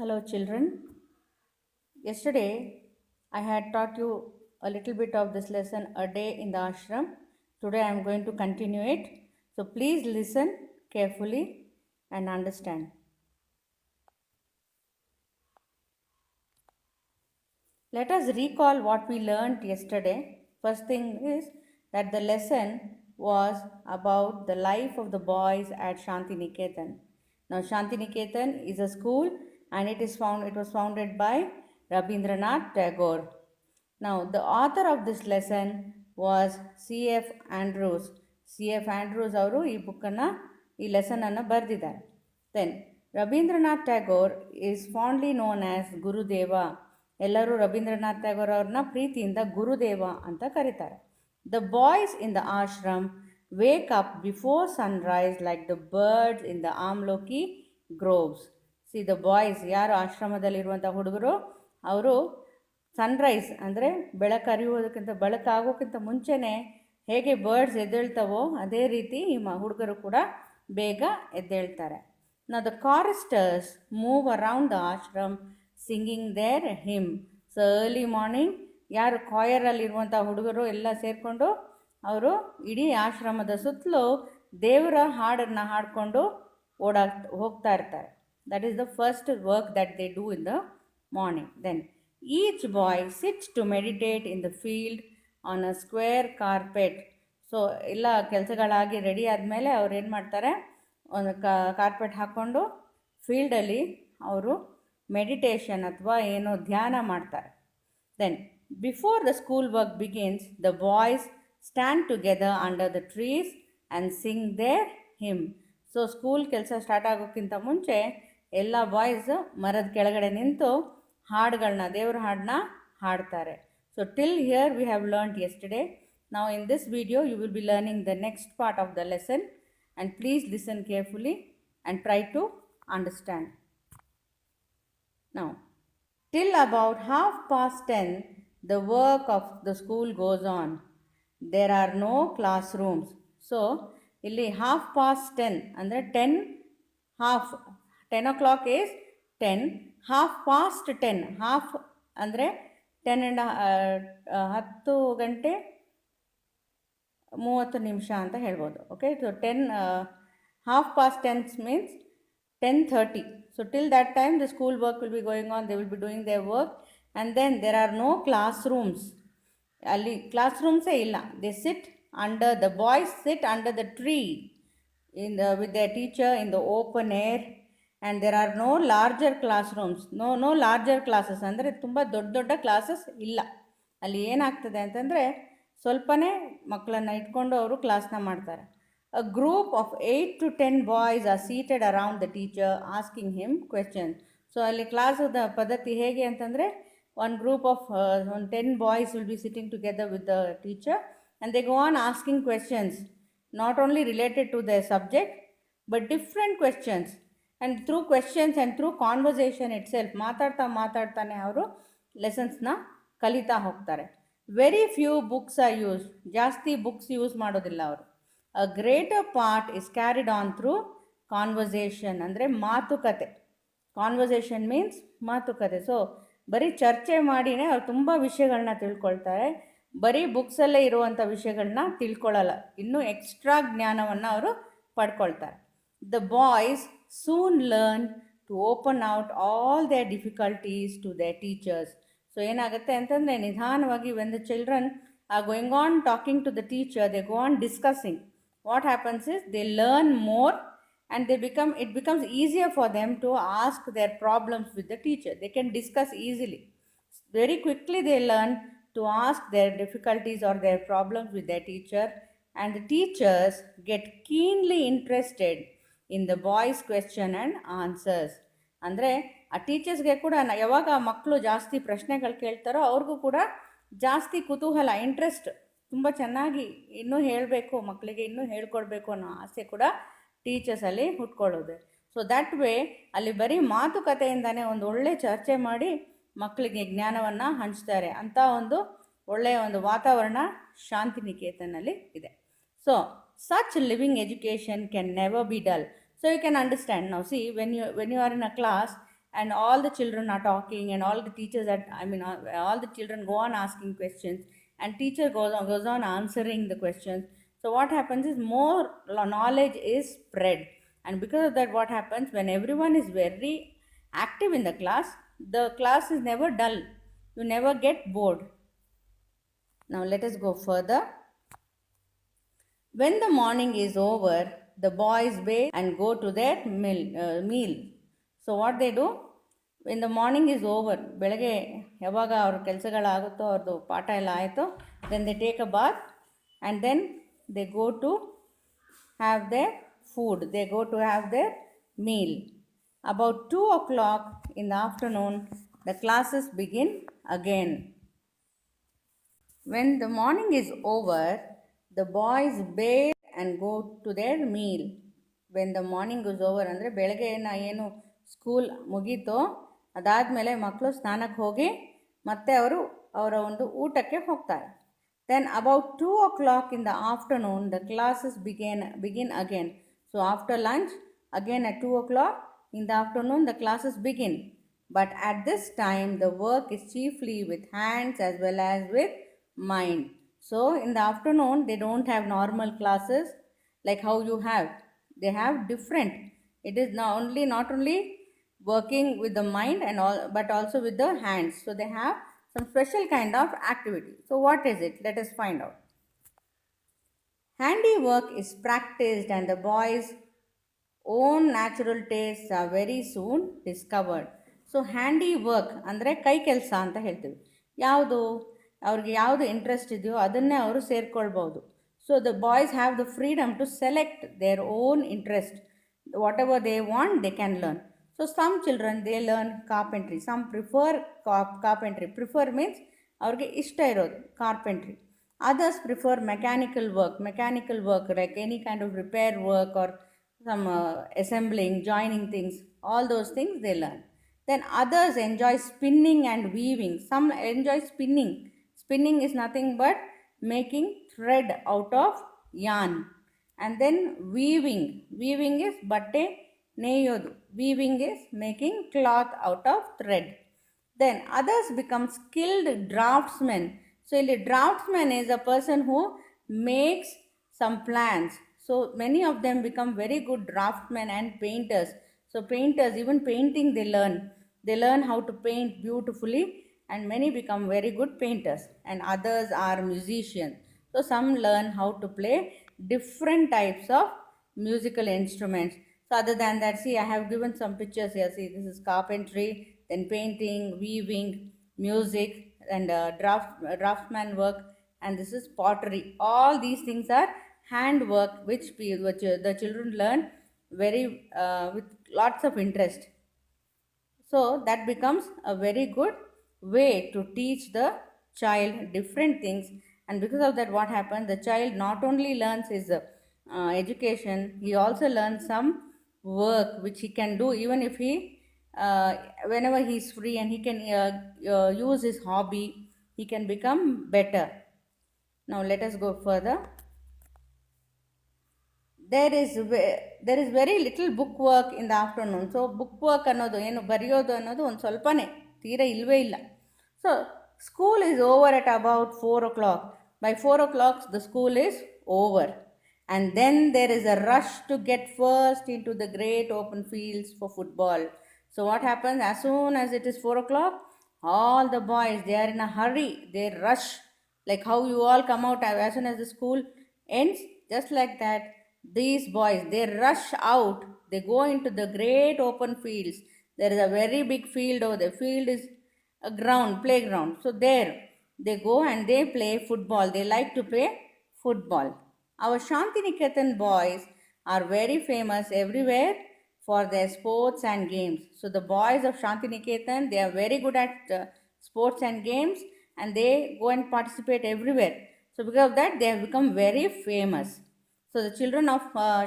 Hello, children. Yesterday, I had taught you a little bit of this lesson, A Day in the Ashram. Today, I am going to continue it. So, please listen carefully and understand. Let us recall what we learned yesterday. First thing is that the lesson was about the life of the boys at Shantiniketan. Now, Shantiniketan is a school and it was founded by Rabindranath Tagore. Now, the author of this lesson was C.F. Andrews. C.F. Andrews ಅವರು ಈ ಬುಕ್ಕನ್ನು ಈ ಲೆಸನನ್ನು ಬರೆದಿದ್ದಾರೆ. Then Rabindranath Tagore is fondly known as Gurudeva. ಎಲ್ಲರೂ ರವೀಂದ್ರನಾಥ್ ಟ್ಯಾಗೋರ್ ಅವ್ರನ್ನ ಪ್ರೀತಿಯಿಂದ ಗುರುದೇವ ಅಂತ ಕರೀತಾರೆ. The boys in the ashram wake up before sunrise like the birds in the amloki groves. See the boys, ಯಾರು ಆಶ್ರಮದಲ್ಲಿರುವಂಥ ಹುಡುಗರು, ಅವರು ಸನ್ರೈಸ್ ಅಂದರೆ ಬೆಳಕರಿಯುವುದಕ್ಕಿಂತ ಬೆಳಕಾಗೋಕ್ಕಿಂತ ಮುಂಚೆನೇ ಹೇಗೆ ಬರ್ಡ್ಸ್ ಎದ್ದೇಳ್ತಾವೋ ಅದೇ ರೀತಿ ಈ ಹುಡುಗರು ಕೂಡ ಬೇಗ ಎದ್ದೇಳ್ತಾರೆ. Now the choristers move around the ashram singing their hymn. So early morning ಯಾರು ಕಾಯರಲ್ಲಿರುವಂಥ ಹುಡುಗರು ಎಲ್ಲ ಸೇರಿಕೊಂಡು ಅವರು ಇಡೀ ಆಶ್ರಮದ ಸುತ್ತಲೂ ದೇವರ ಹಾಡನ್ನು ಹಾಡಿಕೊಂಡು ಹೋಗ್ತಾ ಇರ್ತಾರೆ. That is the first work that they do in the morning. Then each boy sits to meditate in the field on a square carpet. So ಎಲ್ಲ ಕೆಲಸಗಳಾಗಿ ರೆಡಿ ಆದಮೇಲೆ ಅವ್ರು ಏನು ಮಾಡ್ತಾರೆ, ಒಂದು ಕಾರ್ಪೆಟ್ ಹಾಕ್ಕೊಂಡು ಫೀಲ್ಡಲ್ಲಿ ಅವರು ಮೆಡಿಟೇಷನ್ ಅಥವಾ ಏನೋ ಧ್ಯಾನ ಮಾಡ್ತಾರೆ. Then before the school work begins the boys stand together under the trees and sing their hymn. So school ಕೆಲಸ ಸ್ಟಾರ್ಟ್ ಆಗೋಕ್ಕಿಂತ ಮುಂಚೆ ಎಲ್ಲ ಬಾಯ್ಸ್ ಮರದ ಕೆಳಗಡೆ ನಿಂತು ಹಾಡುಗಳನ್ನ, ದೇವ್ರ ಹಾಡನ್ನ ಹಾಡ್ತಾರೆ. So till here we have learned yesterday. Now in this video you will be learning the next part of the lesson, and please listen carefully and try to understand. Now, till about 10:30 the work of the school goes on. There are no classrooms. So ಇಲ್ಲಿ 10:30 ಅಂದರೆ 10 o'clock is 10, 10:30, half ಅಂದರೆ 10 ಗಂಟೆ 30 ನಿಮಿಷ ಅಂತ ಹೇಳ್ಬೋದು. Okay, so 10:30 means 10:30. So till that time the school work will be going on, they will be doing their work, and then there are no classrooms. ಅಲ್ಲಿ ಕ್ಲಾಸ್ರೂಮ್ಸೇ ಇಲ್ಲ. They sit under, the boys sit under the tree with their teacher in the open air, and there are no larger classrooms, no larger classes. ಅಂದರೆ ತುಂಬ ದೊಡ್ಡ classes ಇಲ್ಲ. ಅಲ್ಲಿ ಏನಾಗ್ತದೆ ಅಂತಂದರೆ ಸ್ವಲ್ಪನೇ ಮಕ್ಕಳನ್ನು ಇಟ್ಕೊಂಡು ಅವರು ಕ್ಲಾಸ್ನ ಮಾಡ್ತಾರೆ. A group of 8 to 10 boys are seated around the teacher asking him questions. So ಅಲ್ಲಿ ಕ್ಲಾಸದ ಪದ್ಧತಿ ಹೇಗೆ ಅಂತಂದರೆ, one group of 10 boys will be sitting together with the teacher and they go on asking questions, not only related to their subject but different questions. And through questions and through conversation itself, ಮಾತಾಡ್ತಾನೆ ಅವರು ಲೆಸನ್ಸ್ನ ಕಲಿತಾ ಹೋಗ್ತಾರೆ. Very few books are use. ಜಾಸ್ತಿ books use ಮಾಡೋದಿಲ್ಲ ಅವರು. A greater part is carried on through conversation, ಅಂದರೆ ಮಾತುಕತೆ. ಕಾನ್ವರ್ಸೇಷನ್ ಮೀನ್ಸ್ ಮಾತುಕತೆ. ಸೊ ಬರೀ ಚರ್ಚೆ ಮಾಡಿನೇ ಅವ್ರು ತುಂಬ ವಿಷಯಗಳನ್ನ ತಿಳ್ಕೊಳ್ತಾರೆ. ಬರೀ ಬುಕ್ಸಲ್ಲೇ ಇರುವಂಥ ವಿಷಯಗಳನ್ನ ತಿಳ್ಕೊಳ್ಳಲ್ಲ, ಇನ್ನೂ ಎಕ್ಸ್ಟ್ರಾ ಜ್ಞಾನವನ್ನು ಅವರು ಪಡ್ಕೊಳ್ತಾರೆ. The boys soon learn to open out all their difficulties to their teachers. So ಏನಾಗುತ್ತೆ ಅಂತಂದರೆ, ನಿಧಾನವಾಗಿ when the children are going on talking to the teacher, they go on discussing. What happens is they learn more and it becomes easier for them to ask their problems with the teacher. They can discuss easily. Very quickly they learn to ask their difficulties or their problems with their teacher, and the teachers get keenly interested in the boys' question and answers. ಅಂದರೆ ಆ ಟೀಚರ್ಸ್ಗೆ ಕೂಡ ಯಾವಾಗ ಮಕ್ಕಳು ಜಾಸ್ತಿ ಪ್ರಶ್ನೆಗಳು ಕೇಳ್ತಾರೋ ಅವ್ರಿಗೂ ಕೂಡ ಜಾಸ್ತಿ ಕುತೂಹಲ, ಇಂಟ್ರೆಸ್ಟ್, ತುಂಬ ಚೆನ್ನಾಗಿ ಇನ್ನೂ ಹೇಳಬೇಕು, ಮಕ್ಕಳಿಗೆ ಇನ್ನೂ ಹೇಳ್ಕೊಡ್ಬೇಕು ಅನ್ನೋ ಆಸೆ ಕೂಡ ಟೀಚರ್ಸಲ್ಲಿ ಹುಟ್ಕೊಳ್ಳೋದು. ಸೊ ದ್ಯಾಟ್ ವೇ ಅಲ್ಲಿ ಬರೀ ಮಾತುಕತೆಯಿಂದನೇ ಒಂದು ಒಳ್ಳೆ ಚರ್ಚೆ ಮಾಡಿ ಮಕ್ಕಳಿಗೆ ಜ್ಞಾನವನ್ನು ಹಂಚ್ತಾರೆ. ಅಂಥ ಒಂದು ಒಳ್ಳೆಯ ಒಂದು ವಾತಾವರಣ ಶಾಂತಿನಿಕೇತನಲ್ಲಿ ಇದೆ. So such living education can never be dull. So you can understand now. See, when you are in a class, and all the children are talking, and all the teachers are, all the children go on asking questions, and teacher goes on answering the questions. So what happens is more knowledge is spread, and because of that, what happens, when everyone is very active in the class is never dull. You never get bored. Now let us go further. When the morning is over, the boys bathe and go to their meal. So what they do, when the morning is over, ಬೆಳಗ್ಗೆ ಯಾವಾಗ ಅವ್ರ ಕೆಲಸಗಳಾಗುತ್ತೋ, ಅವ್ರದ್ದು ಪಾಠ ಎಲ್ಲ ಆಯಿತೋ, then they take a bath and then they go to have their food. They go to have their meal. About 2 o'clock in the afternoon, the classes begin again. When the morning is over, the boys bathe and go to their meal. When the morning is over ಅಂದರೆ ಬೆಳಗ್ಗೆ ಏನು school ಮುಗೀತೋ ಅದಾದಮೇಲೆ ಮಕ್ಕಳು ಸ್ನಾನಕ್ಕೆ ಹೋಗಿ ಮತ್ತೆ ಅವರು ಅವರ ಒಂದು ಊಟಕ್ಕೆ ಹೋಗ್ತಾರೆ. Then about 2 o'clock in the afternoon, the classes begin again. So after lunch, again at 2 o'clock in the afternoon, the classes begin. But at this time, the work is chiefly with hands as well as with mind. So in the afternoon, they don't have normal classes like how you have. They have different. It is not only working with the mind and all, but also with the hands. So they have some special kind of activity. So what is it? Let us find out. Handiwork is practiced and the boys' own natural tastes are very soon discovered. So handy work ಅಂದರೆ ಕೈ ಕೆಲಸ ಅಂತ ಹೇಳ್ತೀವಿ. ಅವ್ರಿಗೆ ಯಾವುದು interest ಇದೆಯೋ ಅದನ್ನೇ ಅವರು ಸೇರ್ಕೊಳ್ಬೋದು. So the boys have the freedom to select their own interest. Whatever they want they can learn. So some children they learn carpentry, some prefer carpentry. Prefer means ಅವ್ರಿಗೆ ಇಷ್ಟ ಇರೋದು carpentry. Others prefer mechanical work like any kind of repair work or some assembling, joining things, all those things they learn. Then others enjoy spinning and weaving. Some enjoy spinning. Spinning is nothing but making thread out of yarn. And then weaving. Weaving is batte neyodu. Weaving is making cloth out of thread. Then others become skilled draftsmen. So a draftsman is a person who makes some plans. So many of them become very good draftsmen and painters. So painters, even painting they learn. They learn how to paint beautifully, and many become very good painters. And others are musicians. So some learn how to play different types of musical instruments. So other than that, see, I have given some pictures here. See, this is carpentry, then painting, weaving, music, and draftsman work, and this is pottery. All these things are hand work which the children learn very with lots of interest. So that becomes a very good way to teach the child different things. And because of that, what happens, the child not only learns his education, he also learns some work which he can do even if he whenever he is free, and he can use his hobby, he can become better. Now let us go further. There is very little book work in the afternoon. So book work ಅನ್ನೋದು ಏನು ಬರೆಯೋದು ಅನ್ನೋದು ಒಂದು ಸ್ವಲ್ಪನೇ, ತೀರ ಇಲ್ಲವೇ ಇಲ್ಲ. So school is over at about 4 o'clock. By 4 o'clock the school is over, and then there is a rush to get first into the great open fields for football. So what happens, as soon as it is 4 o'clock, all the boys, they are in a hurry, they rush, like how you all come out as soon as the school ends, just like that these boys, they rush out, they go into the great open fields. There is a very big field over there. Field is a ground, playground. So there they go and they play football. They like to play football. Our Shantiniketan boys are very famous everywhere for their sports and games. So the boys of Shantiniketan, they are very good at sports and games, and they go and participate everywhere. So because of that, they have become very famous. So the children of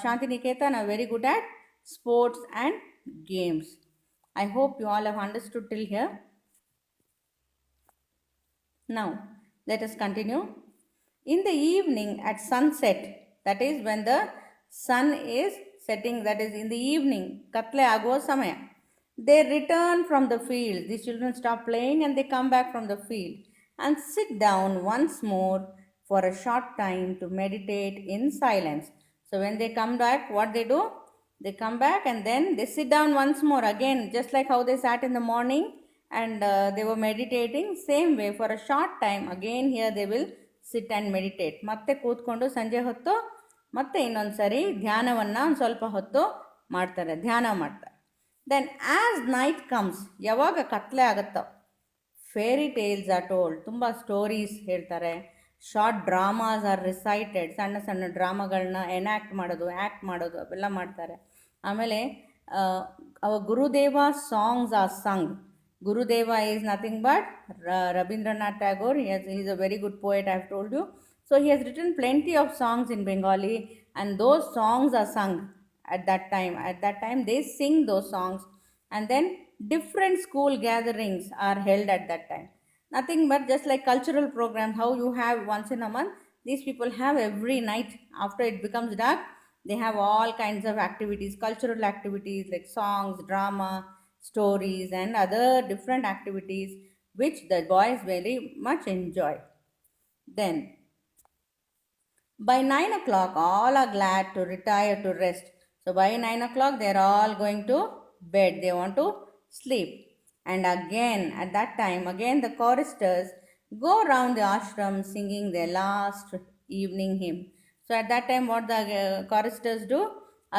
Shantiniketan are very good at sports and games. I hope you all have understood till here. Now let us continue. In the evening at sunset, that is when the sun is setting, that is in the evening, katle aguva samaya, They return from the field. These children stop playing and they come back from the field and sit down once more for a short time to meditate in silence. So when they come back, what they do? They come back and then they sit down once more again, just like how they sat in the morning and they were meditating. Same way, for a short time, again here they will sit and meditate. ಮತ್ತೆ ಕೂತ್ಕೊಂಡು ಸಂಜೆ ಹೊತ್ತು ಮತ್ತೆ ಇನ್ನೊಂದು ಸರಿ ಧ್ಯಾನವನ್ನು ಒಂದು ಸ್ವಲ್ಪ ಹೊತ್ತು ಮಾಡ್ತಾರೆ, ಧ್ಯಾನ ಮಾಡ್ತಾರೆ. ದೆನ್ ಆ್ಯಸ್ ನೈಟ್ ಕಮ್ಸ್, ಯಾವಾಗ ಕತ್ಲೆ ಆಗುತ್ತೋ, ಫೇರಿ ಟೇಲ್ಸ್ ಆರ್ ಟೋಲ್ಡ್, ತುಂಬ ಸ್ಟೋರೀಸ್ ಹೇಳ್ತಾರೆ. ಶಾರ್ಟ್ ಡ್ರಾಮಾಸ್ ಆರ್ ರಿಸೈಟೆಡ್, ಸಣ್ಣ ಸಣ್ಣ ಡ್ರಾಮಾಗಳನ್ನ ಎನ್ಯಾಕ್ಟ್ ಮಾಡೋದು, ಆ್ಯಕ್ಟ್ ಮಾಡೋದು ಅವೆಲ್ಲ ಮಾಡ್ತಾರೆ. ಆಮೇಲೆ ಅವ ಗುರುದೇವ songs R Sung. Gurudeva is nothing but Rabindranath Tagore. He is a very good poet, I have told you. So he has written plenty of songs in Bengali, and those songs are sung at that time. At that time, they sing those songs, and then different school gatherings are held at that time. Nothing but just like cultural programs, how you have once in a month, these people have every night after it becomes dark. They have all kinds of activities, cultural activities like songs, drama, stories, and other different activities which the boys very much enjoy. Then by 9 o'clock, all are glad to retire to rest. So by 9 o'clock, they are all going to bed. They want to sleep. And again, at that time, again the choristers go around the ashram singing their last evening hymn. So at that time, what the choristers do?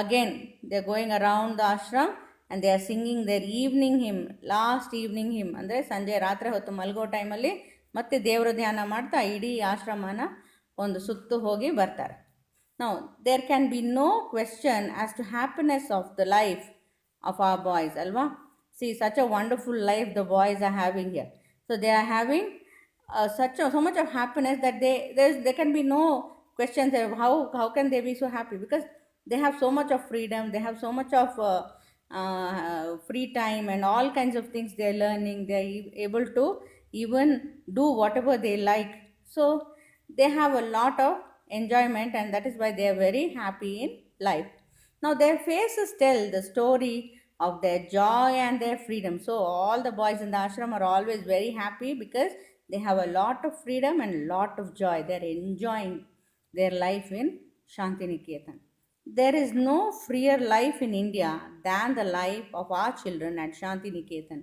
Again, they are going around the ashram and they are singing their evening hymn, last evening hymn. ಅಂದರೆ ಸಂಜೆ ರಾತ್ರಿ ಹೊತ್ತು ಮಲಗೋ ಟೈಮಲ್ಲಿ ಮತ್ತೆ ದೇವರ ಧ್ಯಾನ ಮಾಡ್ತಾ ಇಡೀ ಆಶ್ರಮನ ಒಂದು ಸುತ್ತು ಹೋಗಿ ಬರ್ತಾರೆ. Now, there can be no question as to happiness of the life of our boys, alva? See, such a wonderful life the boys are having here. So they are having so much of happiness that there can be no questions of how can they be so happy, because they have so much of freedom, they have so much of free time and all kinds of things they are learning. They are able to even do whatever they like. So they have a lot of enjoyment, and that is why they are very happy in life. Now their faces tell the story of their joy and their freedom. So all the boys in the ashram are always very happy because they have a lot of freedom and a lot of joy. They are enjoying their life in Shantiniketan. There is no freer life in India than the life of our children at Shantiniketan.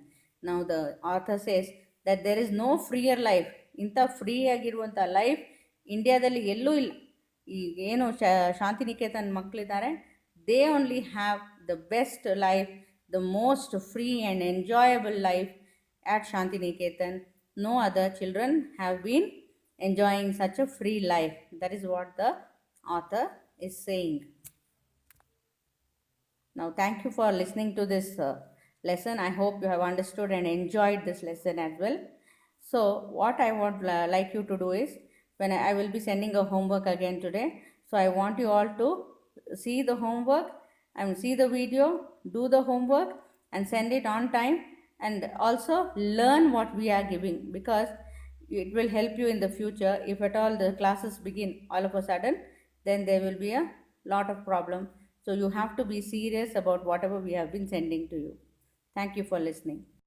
Now the author says that there is no freer life. ಇಂಥ free ಆಗಿರುವಂಥ life ಇಂಡಿಯಾದಲ್ಲಿ ಎಲ್ಲೂ ಇಲ್ಲ. ಈಗ ಏನು ಶಾಂತಿನಿಕೇತನ್ ಮಕ್ಕಳಿದ್ದಾರೆ, they only have the best life, the most free and enjoyable life at Shantiniketan. No other children have been enjoying such a free life. That is what the author is saying. Now, thank you for listening to this lesson. I hope you have understood and enjoyed this lesson as well. So, what I would like you to do is, when I will be sending a homework again today, so I want you all to see the homework and see the video, do the homework and send it on time, and also learn what we are giving, because it will help you in the future. If at all the classes begin all of a sudden, then there will be a lot of problem. So you have to be serious about whatever we have been sending to you. Thank you for listening.